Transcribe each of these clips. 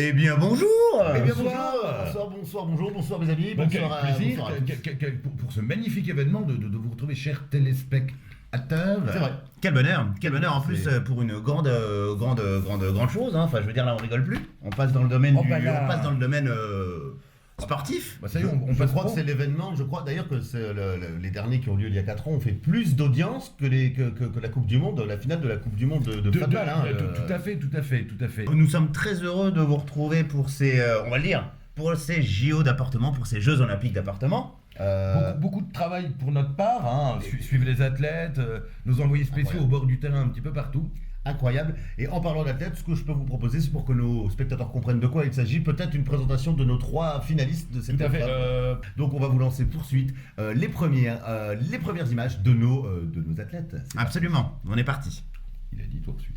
Eh bien bonjour. Eh bien bonsoir mes amis, Quel bonsoir à plaisir tous. pour ce magnifique événement de vous retrouver, chers téléspectateurs. C'est vrai. Quel bonheur en plus pour une grande chose. Hein. Enfin, je veux dire là, on rigole plus. On passe dans le domaine Oh, bah là. on passe dans le domaine sportif. Bah ça y est, on Je passe crois pro. que c'est l'événement, je crois d'ailleurs que c'est les derniers qui ont lieu il y a 4 ans ont fait plus d'audience que la Coupe du Monde, la finale de la Coupe du Monde de football. Tout à fait. Nous sommes très heureux de vous retrouver pour ces, on va le dire, pour ces JO d'appartement, pour ces Jeux Olympiques d'appartement. Beaucoup de travail pour notre part, hein. Suivre les athlètes, nos envoyés spéciaux Incroyable. au bord du terrain un petit peu partout. Incroyable. Et en parlant d'athlètes, ce que je peux vous proposer, c'est pour que nos spectateurs comprennent de quoi il s'agit, peut-être une présentation de nos 3 finalistes de cette Tout à fait. épreuve. Donc on va vous lancer pour suite les premières images de nos athlètes. C'est Absolument. On est parti. Il a dit tout de suite.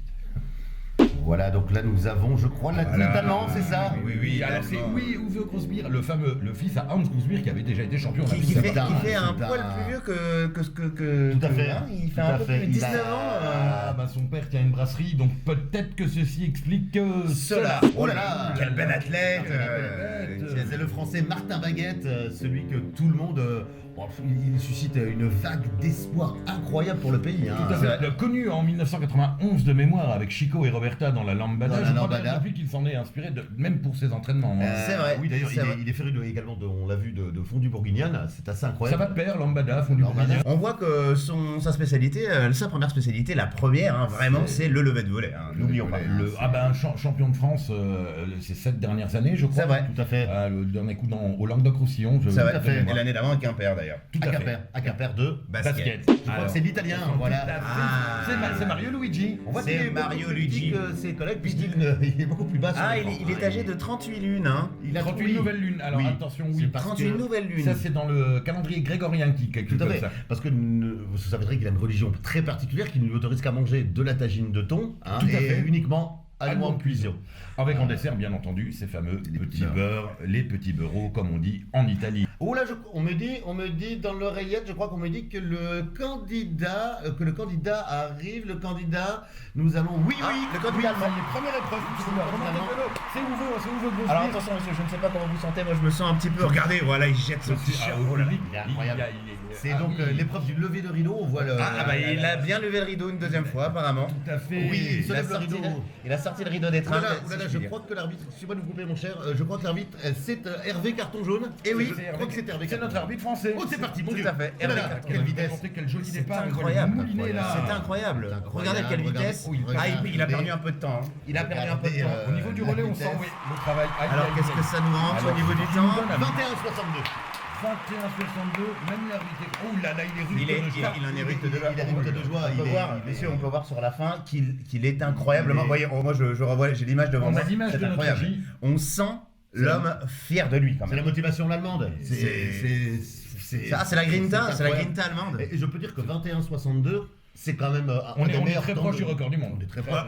Voilà, donc là nous avons, je crois, l'athlète allemand, c'est ça? Oui, Alors c'est Uwe Grosbeer, le fils à Hans Grosbeer qui avait déjà été champion Qui olympique. fait un c'est poil un- plus vieux que ce que. Tout à fait. hein. Il fait Tout un à peu fait. plus de 19 ans. Ah, bah son père tient une brasserie, donc peut-être que ceci explique Cela. Oh là là. Quel bel athlète. C'est le français Martin Baguette, celui que tout le monde... il suscite une vague d'espoir incroyable pour le pays. Hein. Tout à fait. Connu en 1991 de mémoire avec Chico et Roberta dans la Lambada, Dans la je crois Lambada. bien depuis qu'il s'en est inspiré, même pour ses entraînements. hein. C'est vrai. Oui, d'ailleurs, c'est vrai. il est féru également, on l'a vu, de fondue bourguignonne. C'est assez Ça incroyable. va de pair, Lambada, fondu Lambada. bourguignon. On voit que sa spécialité, sa première spécialité, la première, hein, vraiment, c'est le lever de volley. Hein. N'oublions pas. Champion de France ces 7 dernières années, je crois. C'est vrai. Tout à fait. Le dernier coup au Languedoc-Roussillon. C'est vrai. à fait. Et l'année d'avant à Quimper d'ailleurs. Tout À à Quimper, fait. à Quimper 2. Basket. Je crois que c'est l'italien, voilà. C'est Mario Luigi. On voit C'est qu'il est Mario beaucoup plus petit Luigi. que ses collègues, il est beaucoup plus bas. sur Ah, l'écran. il est âgé de 38 lunes. Hein. Il a 38 oui. nouvelles lunes. Alors Oui. attention, C'est oui. parce 38 que- nouvelles lunes. Ça, c'est dans le calendrier grégorien qui quelque chose Tout à comme fait. ça. Parce que vous savez qu'il a une religion très particulière qui ne lui autorise qu'à manger de la tagine de thon Tout à et fait. uniquement aliments en cuisson. Avec en dessert, bien entendu, ces fameux petits beurres, les petits beurreaux, comme on dit en Italie. Oh là, on me dit dans l'oreillette, je crois qu'on me dit que le candidat arrive, nous allons, oui, le candidat allemand. Première épreuve, c'est Uwe Grosbeer. Alors attention monsieur, je ne sais pas comment vous sentez, moi je me sens un petit peu... Regardez, voilà, il jette son t-shirt. Oh là là, il est incroyable. C'est donc oui. l'épreuve du lever de rideau, on voit le... Il a bien levé le rideau une deuxième fois apparemment. Tout à fait. Oui, il se Il a lève le sorti rideau. il a sorti le rideau des trains. Oulala, je crois que l'arbitre, excusez-moi de vous couper mon cher, je crois que l'arbitre c'est Hervé Carton Jaune. Eh oui, je crois que c'est Hervé C'est Carton notre Jaune. arbitre français. Oh, c'est parti, mon Tout Dieu. à fait. Oh là là, Hervé Carton quelle Jaune. vitesse. Quel joli C'est départ. incroyable. Mouliné, là. C'est incroyable. C'est incroyable. Regardez quelle Regardez. vitesse. Oui, Ah, il a perdu un peu de temps. Hein. Il a perdu un peu de temps. Au niveau du relais, on sent oui, le travail. Alors qu'est-ce que ça nous rend au niveau du temps? 21,62. 21,62, même l'arbitre. Oh là là, il est rude. Il en hérite de joie. Il hérite de joie. On peut voir, messieurs, on peut voir sur la fin qu'il est incroyablement. Voyez, moi je revois, j'ai l'image devant On moi. a l'image C'est de notre incroyable. régie. On sent l'homme fier de lui quand C'est la même. motivation allemande. Ah, c'est la grinta, c'est la incroyable. grinta allemande. Et je peux dire que 21,62, c'est quand même On un des est meilleurs très temps proche de- du record du monde. On est très proche.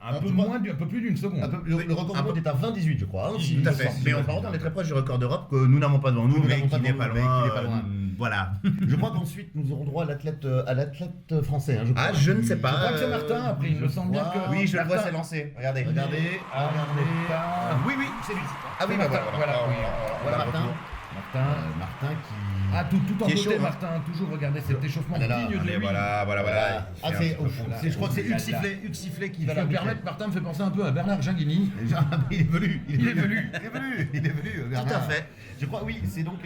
Un peu plus d'une seconde. Le record du monde est à 20,18, je crois. hein, si- Tout à fait. si- Mais on est très proche du record d'Europe que nous n'avons pas devant nous, Nous mais n'avons pas qui n'est devant pas nous, mais loin. qui n'est pas loin. Voilà. Je crois qu'ensuite nous aurons droit à l'athlète français. Hein, Ah, je ne sais pas. Je crois que c'est Martin, après, il me semble bien que. Oui, je le vois Martin- s'élancer. Regardez. Regardez, regardez. Oui, oui, c'est lui. Ah oui, C'est bah Martin, voilà. oui. Voilà Martin. Martin. Martin qui. Ah, tout en Qui est beauté, chaud, hein. Martin. Toujours regarder cet échauffement Ah là là, digne de Allez, lui. voilà. Ah, je crois que c'est Hugues Sifflet qui Il va fait me permettre, Martin me fait penser un peu à Bernard Ginguini. Il est velu. Il est velu. Tout à fait. Je crois, oui, c'est donc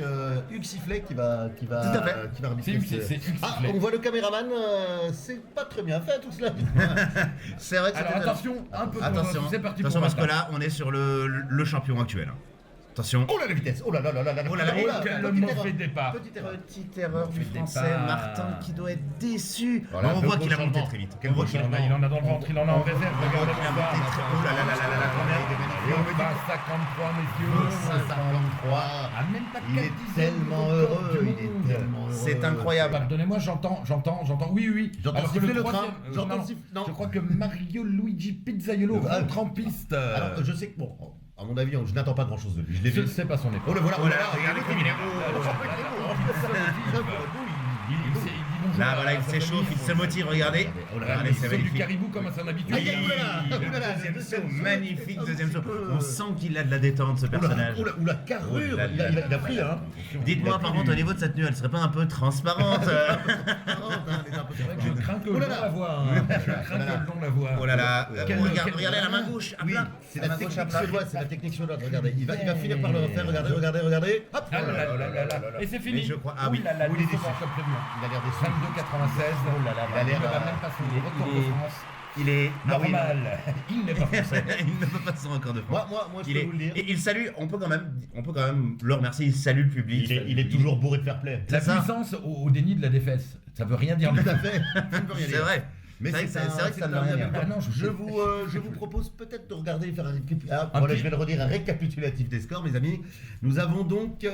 Hugues Sifflet qui va Tout à fait. arbitrer. C'est Hugues Ah, Sifflet. on voit le caméraman, c'est pas très bien fait tout cela. C'est vrai que Alors c'était- attention, un peu Attention, c'est parti attention pour parce que Martin. là, on est sur le champion actuel. Attention. Oh là la vitesse. Oh là là là là là. Oh là là, Oh, là, quel petite mauvais erreur. départ. Petite erreur. Petite erreur du Fait français, départ. Martin qui doit être déçu. Voilà, on un voit beau qu'il a monté changement. très vite. Quel On voit beau qu'il a changement. Il en a dans le ventre, il en a en réserve. Regardez qu'il a monté très... Oh là là là là là là, Et on va 53, messieurs. 553. Ah, même pas Il est tellement heureux. Il est tellement heureux. C'est incroyable. Pardonnez-moi, j'entends. Oui, oui. J'entends Alors que siffler le troisième- train. J'entends non, siffler- non. Je crois que Mario Luigi Pizzaiolo Ah, rentre en piste. Alors, je sais que, bon, à mon avis, je n'attends pas grand chose de lui. Je l'ai Je vu. ne sais pas son époque. Oh le voilà, Oh là là, regardez comme il est Il dit Là, voilà, il s'échauffe, il se motive, regardez. Regardez, Il c'est saute du magnifique. caribou comme à son habitude. Aïe, deuxième saut, magnifique deuxième saut. On sent qu'il a de la détente, ce personnage. Ou la carrure, Oh là là il a pris, hein. Dites-moi par contre, au niveau de cette tenue, elle serait pas un peu transparente? C'est vrai que je crains que le long la voie. Je crains que le long la voie. Oh là là, Quel- regardez la main gauche, à Oui, plat. c'est La la main gauche à technique plat. suédoise, c'est la technique suédoise, regardez. Il va finir par le refaire, regardez. Hop. Ah là là là là là. Et c'est fini. Mais je crois- ah oui. Ouh là là, Oui, il est décevant déçu. comme prévenu. Il a l'air déçu. 22,96. Oh là là, il a l'air, ne va même pas son retour il est- de France. Il est Normal. Il n'est pas français. Il ne peut pas son record de France. Moi, je Il peux est- vous le dire. et il salue, on peut quand même le remercier, il salue le public. Il est toujours bourré de fair play. La C'est ça. puissance au déni de la défaisse. Ça veut rien dire. Tout à fait. Ça ne veut rien C'est dire. vrai. Mais C'est vrai que ça ne veut rien dire. Ah non, je vous propose peut-être de regarder et faire un petit- je vais le redire, un récapitulatif des scores, mes amis. Nous avons donc,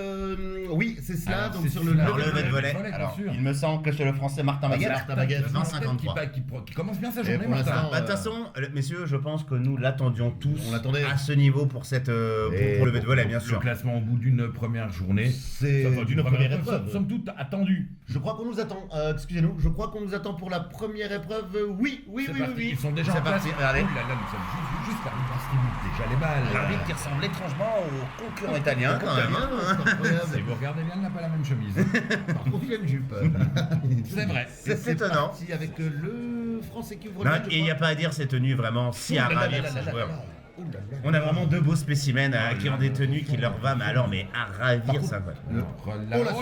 oui, c'est cela, Alors, donc c'est sur celui-là. le Alors, le lever de volet. bien alors, sûr. il me semble que chez le français Martin Baguette. Martin Baguette, 20,53. Qui commence bien sa Et journée, pour Martin. l'instant, Bah, de toute façon, messieurs, je pense que nous l'attendions tous On l'attendait. à ce niveau pour cette Et pour le lever de volet, bien Le sûr. classement au bout d'une première journée. C'est Enfin, d'une première épreuve. Somme toute attendu. Je crois qu'on nous attend, excusez-nous, je crois qu'on nous attend pour la première épreuve. Oui. C'est parti. Ils sont déjà C'est en place. parti, regardez. Oh là là, nous sommes juste l'arbitre distribue déjà les balles. L'arbitre qui ressemble étrangement au concurrent italien quand même. hein. C'est incroyable. Si vous regardez bien, il n'a pas la même chemise. Par contre, il a une jupe. C'est vrai. C'est étonnant. Parti avec le français qui ouvre Non, le match, je et il n'y a crois. pas à dire, ces tenues vraiment si à Ouh là là ravir là ces là là joueurs. là. Ouh là là. On a vraiment deux beaux spécimens qui ont des tenues qui leur va, mais alors, mais à ravir, ça quoi. Oh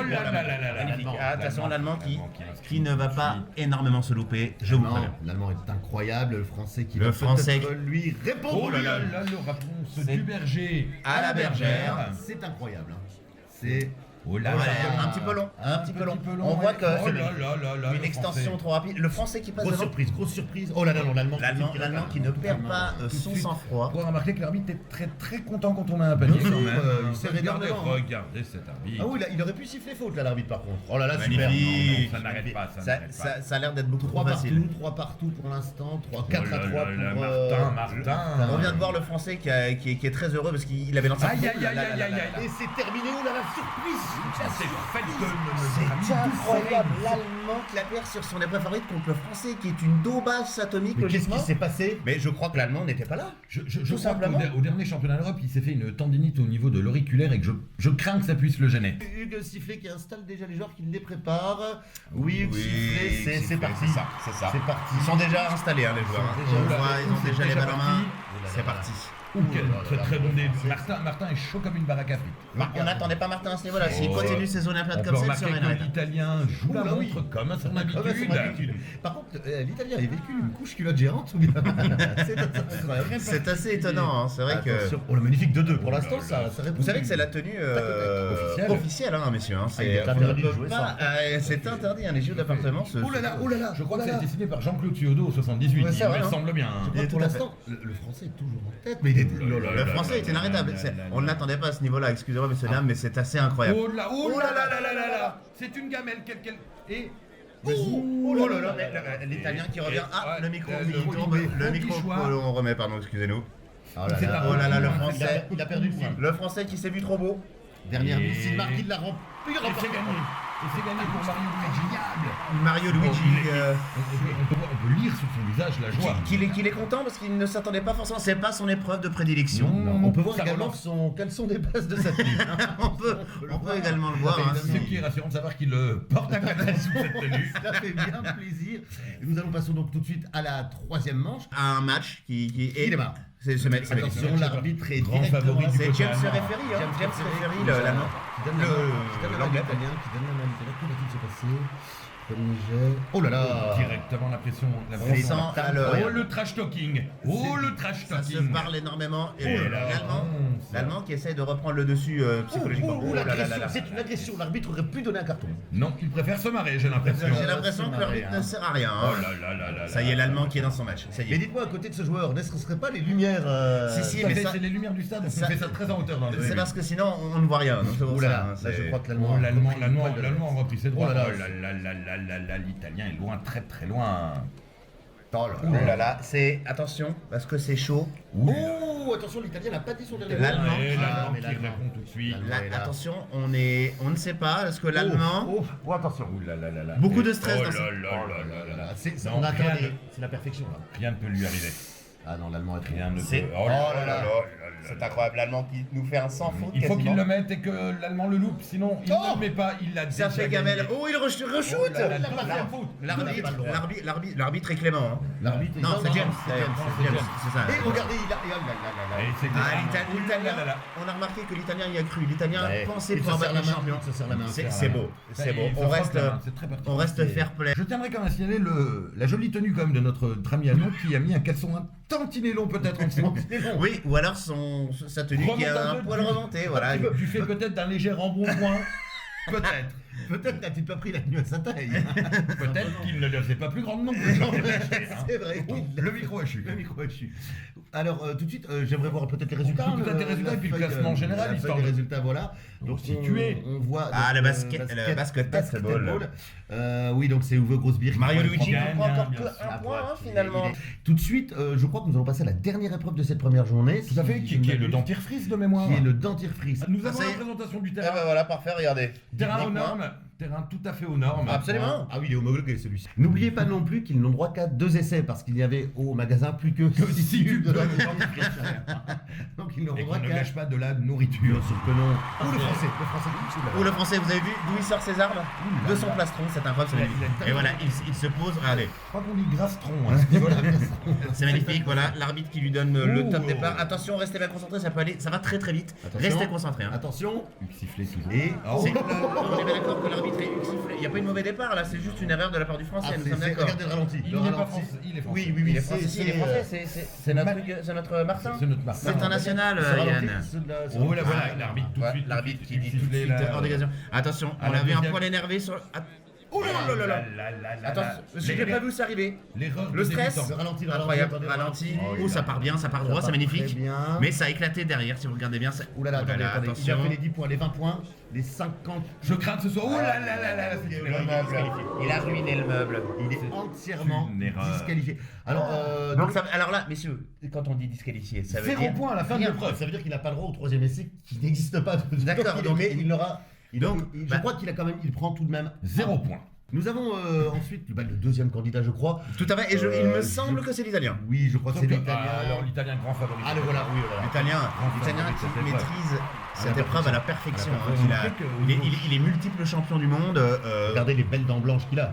là là là là là. Magnifique. Ah, attention, l'allemand qui inscrit. ne va pas énormément se louper, je vous préviens. L'allemand est incroyable, le français qui Le va français peut-être lui répondre. Oh là là lui. là, le réponse C'est du berger à la bergère. C'est incroyable. hein. C'est Oh là Ouais, là. un petit peu long, un petit peu long. On ouais. voit que Oh c'est là là là là, une le extension Français. trop rapide. Le français qui passe grosse devant. surprise. Oh là là, non, l'allemand. L'allemand qui ne perd pas Tout de son suite. sang-froid. Vous remarquez que l'arbitre est très très content quand on met un panier Bien quand sûr, même. il s'est Regardez, énormément. regardez cet arbitre. Ah oui, il aurait pu siffler faute là, l'arbitre par contre. Oh là là, Magnifique. super. Non, ça n'arrête pas, ça Ça, n'arrête pas. ça a l'air d'être beaucoup 3 trop partout, facile. 3 partout pour l'instant, 3, Oh 4 là à 3 là là, pour Martin. On vient de voir le français qui est très heureux parce qu'il avait lancé un Aïe, coup. aïe, aïe, aïe, aïe, aïe. Et c'est terminé, oh là là, surprise. Ça, c'est fait de C'est incroyable, l'allemand qui la perd sur son épreuve favorite contre le français qui est une daubasse atomique Mais qu'est-ce logiquement. qui s'est passé? Mais je crois que l'allemand n'était pas là. Je Tout crois simplement. qu'au dernier championnat d'Europe, il s'est fait une tendinite au niveau de l'auriculaire et que je crains que ça puisse le gêner. Hugues Sifflet qui installe déjà les joueurs qui les préparent. Oui, Hugues Oui, Sifflet, c'est parti. C'est ça. C'est parti. Ils sont déjà installés, hein, les joueurs. hein. Ils sont déjà- On voit, ils ont c'est déjà les déjà balles en main. parti. C'est parti. Quel très très bon début. c'est- Martin est chaud comme une baraque à frites. On n'attendait pas Martin à ce niveau-là. S'il Oh, continue ses zones à plat On comme peut ça, il remarquer serait que arrête. l'Italien joue la Oula, oui. montre comme à son Comme à son habitude. habitude. Par contre, l'Italien avait vécu une couche culotte géante ou bien? C'est incroyable. C'est assez étonnant, hein. C'est vrai que. Attention. Oh, le magnifique 2-2. Pour Oh là l'instant, là. ça répond. Vous savez que c'est la tenue Officielle. officielle, hein, messieurs. Hein. il est on interdit ne de peut jouer pas- c'est interdit, hein, les jeux d'appartement. Oh là là, oh là là. Je crois oh que là ça a là. été signé par Jean-Claude Thiodo au 78. Ouais, c'est Il vrai, me hein. semble bien. Je crois que tout pour à fait. l'instant, le français est toujours en tête, mais il est. Oh là là. Le français est inarrêtable. On ne l'attendait pas à ce niveau-là, excusez-moi, messieurs, dames, mais c'est assez incroyable. Oh là là là là là là. C'est une gamelle quelle et Oh là là, l'italien qui revient. Ah, Ouais, le micro, le il tombe. Rodier. Le micro, Choix. on remet, pardon, excusez-nous. Oh là C'est là. un Oh là là, le Il a- français. Il a perdu le fil. Le français qui s'est vu trop beau. Dernière Et- mise, Sylmar qui l'a rempli. Et c'est gagné. Et c'est gagné pour Mario Luigi. Mario Luigi. On peut lire sur son visage la joie. Qu'il est content parce qu'il ne s'attendait pas forcément. C'est pas son épreuve de prédilection. Non. On peut voir Ça également relance. son caleçon des bases de sa tenue. on peut également le voir. hein. Ce qui est rassurant de savoir qu'il porte un canal sous cette tenue. Ça fait bien plaisir. Et nous allons passer donc tout de suite à la troisième manche. Un match qui Il démarre. C'est Attention, l'arbitre est Grand directement favori là. du C'est côté James allemand. Referee, hein. James Referee, l'allemand. Qui donne la main à L'anglais. l'italien, qui donne la main à l'italien. Que va-t-il se passer? Premier jet. Oh là là. Directement la pression. On sent à l'heure. Oh le trash talking. Oh le trash Ça se talking. parle énormément. Et Oh là là. l'allemand qui essaie de reprendre le dessus psychologiquement. Oh, là là là l'agression, là. c'est une agression. L'arbitre aurait pu donner un carton. Non, il préfère se marrer, j'ai l'impression. J'ai l'impression que l'arbitre ne sert à rien. hein. Oh là là là là. Ça y est, l'allemand qui est dans son match. Ça y Mais est. dites-moi, à côté de ce joueur, ne serait pas les lumières Si, Ça mais fait- ça- c'est les lumières du stade, ça- on fait ça très en hauteur dans le C'est parce que sinon on ne voit rien. Donc c'est pour Oh là ça, là, hein, là c'est- je crois que Oh, l'allemand l'allemand a repris ses droits. Oh là là. Oh là là là là là là là, l'Italien est loin, très très loin. Oh là Ouh là. là là, c'est... Attention, parce que c'est chaud. Oh, attention, l'Italien n'a pas dit son dernier mot. L'Allemand. Et Ah, l'Allemand mais qui l'Allemand. répond tout de suite. L'Allemand. Là, attention, on ne sait pas, parce que l'Allemand... Oh, attention. Ouh là là là là. Beaucoup de stress Oh dans là ce- là là là là. On Non, attend rien les- ne- c'est la perfection là. Rien ne peut lui arriver. Ah non, l'Allemand est très Rien ne peut. C'est- Oh là là là. C'est incroyable, l'Allemand qui nous fait un sans faute. Il faut qu'il quasiment. le mette et que l'Allemand le loupe, sinon il Oh ne le met pas, il l'a Ça déjà fait gagné. Gamel. Oh, il re-shoot. Oh là là, Il a pas fait la un faute. L'arbitre est clément. Hein. L'arbitre, Non, c'est James. c'est James. C'est ça. Et regardez, il a. Et oh là là là là. Et c'était- Ah, Ouh là là là l'Italien, là. on a remarqué que l'Italien y a cru. L'Italien Ouais. pensait Il se pouvoir serre battre la les main, champions. il se serre la main. C'est beau, c'est beau. Il se On frotte reste, la main, c'est très particulier. on reste fair play. Je tiendrais quand même à signaler la jolie tenue quand même de notre ami allemand qui a mis un caleçon un tantinet long peut-être en dessous. Oui, ou alors sa tenue qui est Remonte un peu poil du- remonté. Voilà. Du fait peut-être d'un léger embonpoint. Peut-être. Peut-être n'a-t-il pas pris la tenue à sa taille. Peut-être qu'il ne le faisait pas plus grande non plus. C'est vrai. Oh, le micro a chu. Le micro est dessus. Alors, tout de suite, j'aimerais voir peut-être les résultats. Peut-être les résultats et puis le classement général, La histoire feuille des de- résultats, voilà. Donc, situer. on voit. Ah, donc, le basket basketball. Oui, donc c'est Uwe Grosbeer. Mario qui Luigi gagne, ne prend encore bien que sûr. un point hein, Il est- finalement. Tout de suite, je crois que nous allons passer à la dernière épreuve de cette première journée. Tout à fait, qui est le dentifrice de mémoire. Qui est le dentifrice. Nous avons Ça y la est. présentation du Ah terrain. bah voilà, parfait, regardez. Terrain aux Dites-moi. normes. Terrain tout à fait aux normes. Absolument. Ah oui, il est homologué celui-ci. N'oubliez pas non plus qu'ils n'ont droit qu'à 2 essais parce qu'il n'y avait au magasin plus que 6 tubes de la dentifrice. Donc ils n'auront Et droit qu'on ne qu'à. gâche pas de la nourriture. Bien sûr que non. Ou le français qui me saoule, là. Ou le français, vous avez vu d'où il sort ses armes De son plastron, c'est incroyable, c'est magnifique. Et voilà, il se pose, regardez, Je crois qu'on dit grastron. à ce niveau-là. c'est magnifique, voilà, l'arbitre qui lui donne le top Oh. départ. Attention, restez bien concentrés, ça peut aller, ça va très très vite. Attention. Restez concentrés. Hein. Attention. Siffler toujours. Et. Oh C'est- là là. on est bien d'accord que l'arbitre est sifflé. Il n'y a pas eu de mauvais départ là, c'est juste une erreur de la part du français, Ah, nous sommes d'accord. regardez le ralenti. Il le n'est pas ralenti. français. Il est français. Oui, oui, oui. Il est français, il est français, c'est notre, Ma- c'est notre Martin. C'est notre Martin. C'est international, Ce ralenti, Yann. c'est de la- Oh là voilà, Ah, l'arbitre tout de ouais, suite. l'arbitre qui dit tout de siffler, suite là. hors d'égalisation. Attention, Ah, on la a vu un deuxième. poil énervé sur. Oh là là là là. Attention, je n'ai pas vu ça arriver. L'erreur Le de stress. débutant. Le ralenti, Incroyable, attendez, ralenti. Oh, Oh, ça part bien, ça part droit, c'est part magnifique. très bien. Mais ça a éclaté derrière, si vous regardez bien. Ouh là là, attendez, attendez. Il a attention. fait les 10 points, les 20 points, les 50. Je crains que ce soit. Oh là là là là, c'est une erreur. Il a ruiné le meuble. Il est C'est entièrement une erreur. disqualifié. Alors, Donc, alors là, messieurs, quand on dit disqualifié, ça veut 0 dire. point à la fin de rien. l'épreuve. Ça veut dire qu'il n'a pas le droit au troisième essai qui n'existe pas. D'accord, donc mais il aura. donc, je bah- crois qu'il a quand même, il prend tout de même 0 point. Nous avons ensuite le deuxième candidat, je crois. Tout à fait, et il me je- semble que c'est l'italien. Oui, je crois que c'est Donc, l'italien. alors l'italien grand favori. Ah, le voilà, oui, voilà. L'italien favori de qui cette épreuve. maîtrise cette épreuve à la perfection. À la hein, perfection. Il est multiple champion du monde. Regardez les belles dents blanches qu'il a.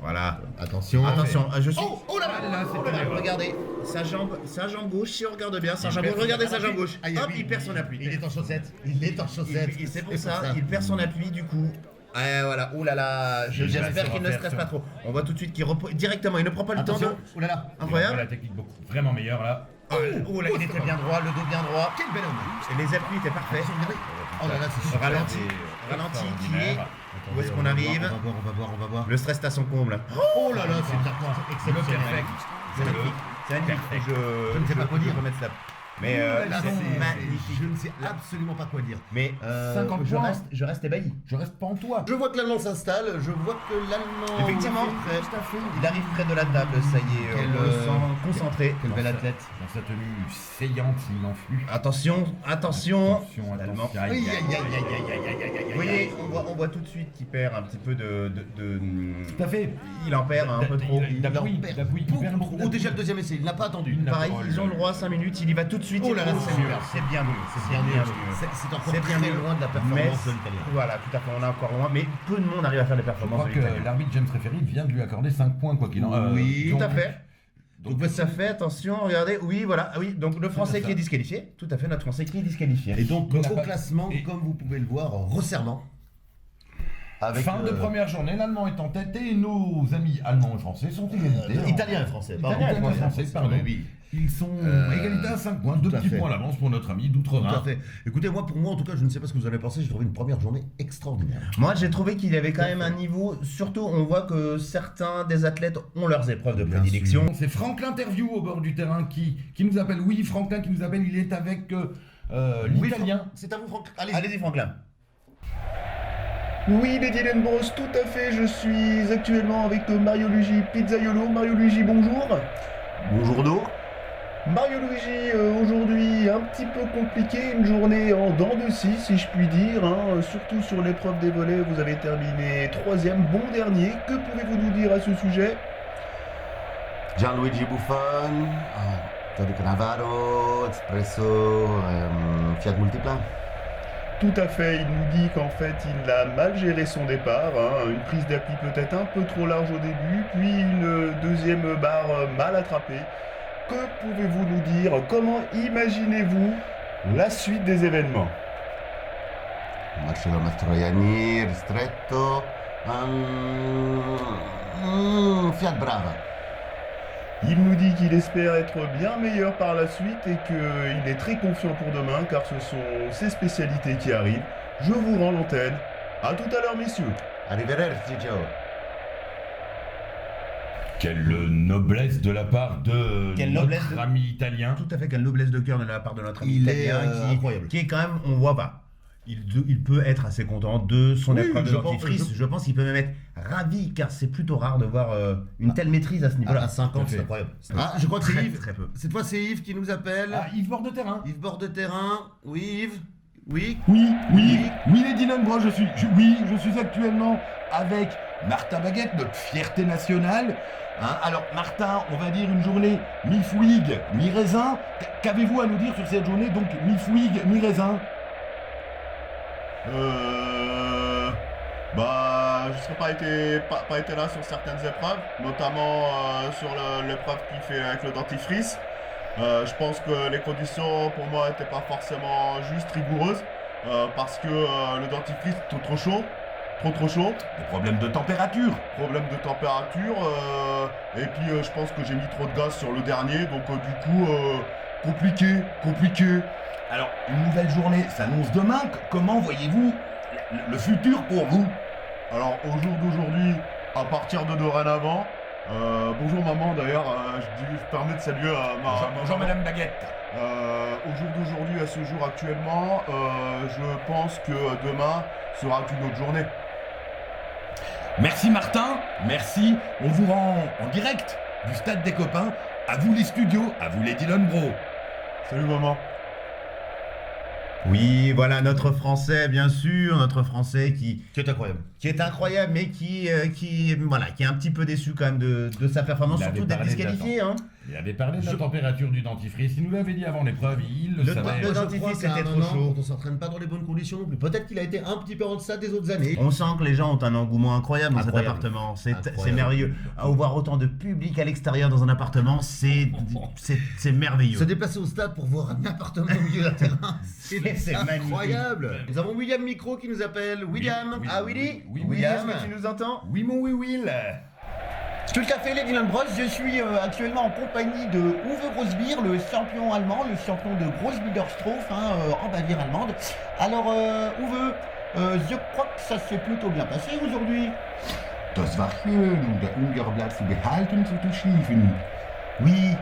Voilà. Attention. Attention, je suis. Oh là Ah là, là, c'est une erreur. Regardez, sa jambe gauche, si on regarde bien, sa jambe gauche, regardez sa jambe gauche. Hop, il perd son appui. Il est en chaussettes. Il est en chaussettes. C'est pour ça, il perd son appui du coup. Voilà, oh là là, Je j'espère laisse qu'il ne refaire stresse ça. pas trop. On voit tout de suite qu'il repose directement, il ne prend pas le temps de. Attention. Oh là là. Incroyable. La technique beaucoup vraiment meilleure là. Oh là, il était bien droit, le dos bien droit. Quel bel homme. Et les appuis étaient parfaits. Attention, regardez. Oh là là, c'est super. Ralenti, ralenti qui est. Où est-ce qu'on arrive? On va voir. Le stress est à son comble. Oh là là, c'est Le exceptionnel. perfect. C'est magnifique. C'est magnifique. Je ne sais pas quoi dire. Je peux mettre ça. Mais Là, c'est c'est magnifique. Je ne sais absolument pas quoi dire. Mais 50 je points. je reste ébahi. Je reste pas en toi. Je vois que l'allemand s'installe, je vois que l'allemand. Effectivement, fait tout à fait. Il arrive près de la table, ça y est, Quel, on le sent concentré. Quel bel athlète. Dans sa tenue saillante, il en fut. Attention, attention. Attention, L'allemand. attention. Aïe, aïe, aïe, aïe, aïe, aïe, aïe, aïe, Vous voyez, on voit tout de suite qu'il perd un petit peu de. Tout à fait. Il en perd un peu trop. Il appuie, il appuie, il perd beaucoup. Oh, déjà le deuxième essai, il n'a pas attendu. Il n'a Pareil, Oh ils ont là le droit à 5 minutes, il y va tout de suite. Oh là là, c'est c'est mieux. mieux. C'est bien mieux. C'est bien mieux. C'est encore C'est bien très mieux. loin de la Mais performance de l'italien. voilà, tout à fait, on est encore loin, mais peu de monde arrive à faire des Je performances crois de que l'italien. l'arbitre James Referee vient de lui accorder 5 points, quoi qu'il en Oui, Tout à donc- fait. Donc ça fait, attention, regardez, oui, voilà, ah oui, donc le français ça. qui est disqualifié, tout à fait, notre français qui est disqualifié. Et donc Il n'a au pas- classement, et- comme vous pouvez le voir, resserrement. Avec, Fin de première journée, l'allemand est en tête et nos amis allemands et français sont égalité. Italien et français. Italien et français, pardon. Oui, Ils sont égalité à 5 points, 2 tout à petits fait. points d'avance pour notre ami tout d'Outre-Rhin. à fait. Écoutez, pour moi en tout cas, je ne sais pas ce que vous avez pensé, j'ai trouvé une première journée extraordinaire. Moi j'ai trouvé qu'il y avait quand même un niveau, surtout on voit que certains des athlètes ont leurs épreuves de Bien prédilection. C'est Franck l'interview au bord du terrain qui nous appelle. Oui, Franklin qui nous appelle, il est avec l'italien. C'est à vous Franck. Allez-y Franklin. Oui, les Dylan Bros, tout à fait. Je suis actuellement avec Mario Luigi Pizzaiolo. Mario Luigi, bonjour. Bonjour d'eau. Mario Luigi, aujourd'hui un petit peu compliqué, une journée en dents de scie, si je puis dire, hein. Surtout sur l'épreuve des volets, vous avez terminé 3e, bon dernier. Que pouvez-vous nous dire à ce sujet? Gianluigi Buffon, Tony Cannavaro, Espresso, Fiat Multipla. Tout à fait, il nous dit qu'en fait il a mal géré son départ, hein. Une prise d'appui peut-être un peu trop large au début, puis une deuxième barre mal attrapée. Que pouvez-vous nous dire? Comment imaginez-vous la suite des événements? Marcello Mastroianni, Ristretto, Fiat Brava. Il nous dit qu'il espère être bien meilleur par la suite et qu'il est très confiant pour demain car ce sont ses spécialités qui arrivent. Je vous rends l'antenne. À tout à l'heure, messieurs. Arrivederci, Joe. Quelle noblesse de la part de Quelle notre noblesse de- ami italien. Tout à fait, quelle noblesse de cœur de la part de notre ami Il est, italien incroyable. qui est quand même, on voit pas. Il peut être assez content de son Oui, épreuve de je pense- dentifrice. Je pense qu'il peut même être ravi car c'est plutôt rare de voir une telle maîtrise à ce niveau-là. À 50, Tout à c'est fait. incroyable. Ah, je crois que c'est Très, Yves. très peu. Cette fois, c'est Yves qui nous appelle. Ah, Yves bord de terrain. Yves bord de terrain. Oui, Yves. Oui. Oui, les Dylan Bros, je suis actuellement avec Martin Baguette, notre fierté nationale. Hein, alors, Martin, on va dire une journée mi-fouig, mi-raisin. Qu'avez-vous à nous dire sur cette journée, donc mi-fouig, mi-raisin? Je ne serais pas été là sur certaines épreuves, notamment sur l'épreuve qui fait avec le dentifrice. Je pense que les conditions pour moi n'étaient pas forcément juste rigoureuses parce que le dentifrice était trop chaud. Trop chaud. Des problèmes de température. Problème de température. Et puis je pense que j'ai mis trop de gaz sur le dernier. Donc du coup, compliqué. Alors, une nouvelle journée s'annonce demain. Comment voyez-vous le futur pour vous? Alors au jour d'aujourd'hui, à partir de dorénavant, bonjour maman d'ailleurs, je permets de saluer Bonjour Madame Baguette. au jour d'aujourd'hui, à ce jour actuellement, je pense que demain sera une autre journée. Merci Martin, merci. On vous rend en direct du stade des copains. À vous les studios, à vous les Dylan Bros. Salut maman. Oui, voilà notre Français, bien sûr, notre Français qui C'est incroyable. est incroyable, mais qui est un petit peu déçu quand même de sa performance, Il avait surtout d'être parlé de disqualifié. Hein. Il avait parlé de la température du dentifrice. Il nous l'avait dit avant l'épreuve. Il le savait. le Moi, je dentifrice, crois qu'à c'était un trop moment, chaud. on s'entraîne pas dans les bonnes conditions non plus. Peut-être qu'il a été un petit peu en deçà des autres années. On sent que les gens ont un engouement incroyable dans Incroyable. cet appartement. C'est Incroyable. merveilleux. À voir autant de public à l'extérieur dans un appartement, c'est merveilleux. Se déplacer au stade pour voir un appartement au milieu d'un terrain, C'est incroyable. Nous avons William Micro qui nous appelle. William. Oui, Ah Willy oui, William, William. tu nous entends? Oui mon oui Will. Tout à fait, les Dylan Bros. Je suis actuellement en compagnie de Uwe Grossbier, le champion allemand, le champion de Großbiederstroff en Bavière allemande. Alors, Uwe, je crois que ça s'est plutôt bien passé aujourd'hui. Das war schön, um der Ungarblatt zu behalten, zu schieben. Oui,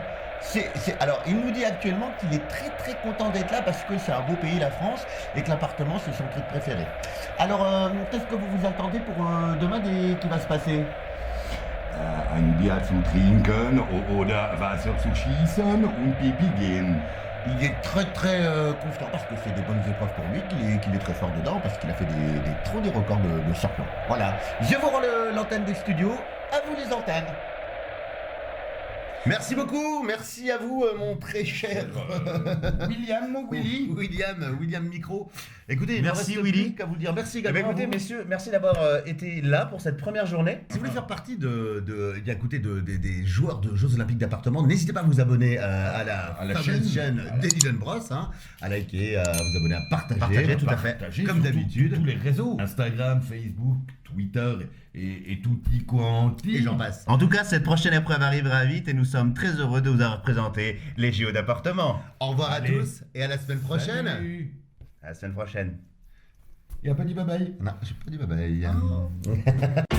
alors il nous dit actuellement qu'il est très très content d'être là parce que c'est un beau pays, la France, et que l'appartement c'est son truc préféré. Alors, qu'est-ce que vous vous attendez pour demain qui va se passer? Ein Bier zu trinken oder Wasser zu schießen und Pipi gehen. Il est très très confiant parce que c'est des bonnes épreuves pour lui, qu'il est très fort dedans parce qu'il a fait des records de champion. Voilà, je vous rends l'antenne des studios, à vous les antennes. Merci beaucoup. Merci à vous, mon très cher William, mon Willy. William Micro. Écoutez, il me Merci, reste Willy. plus qu'à vous dire merci Eh ben, également. à écoutez, vous. messieurs, merci d'avoir été là pour cette première journée. Si vous voulez faire partie des joueurs de Jeux Olympiques d'appartement, n'hésitez pas à vous abonner à la fameuse chaîne des Dylan Bros, hein, à liker, à vous abonner, à partager. Partager, tout à fait. Partagez Comme sur d'habitude. tous les réseaux. Instagram, Facebook, Twitter et tutti quanti. Et j'en passe. En tout cas, cette prochaine épreuve arrivera vite et nous sommes très heureux de vous avoir présenté les JO d'appartement. Au revoir Allez. à tous et à la semaine prochaine. Salut. À la semaine prochaine. Et un petit bye bye. Non, j'ai pas dit bye bye.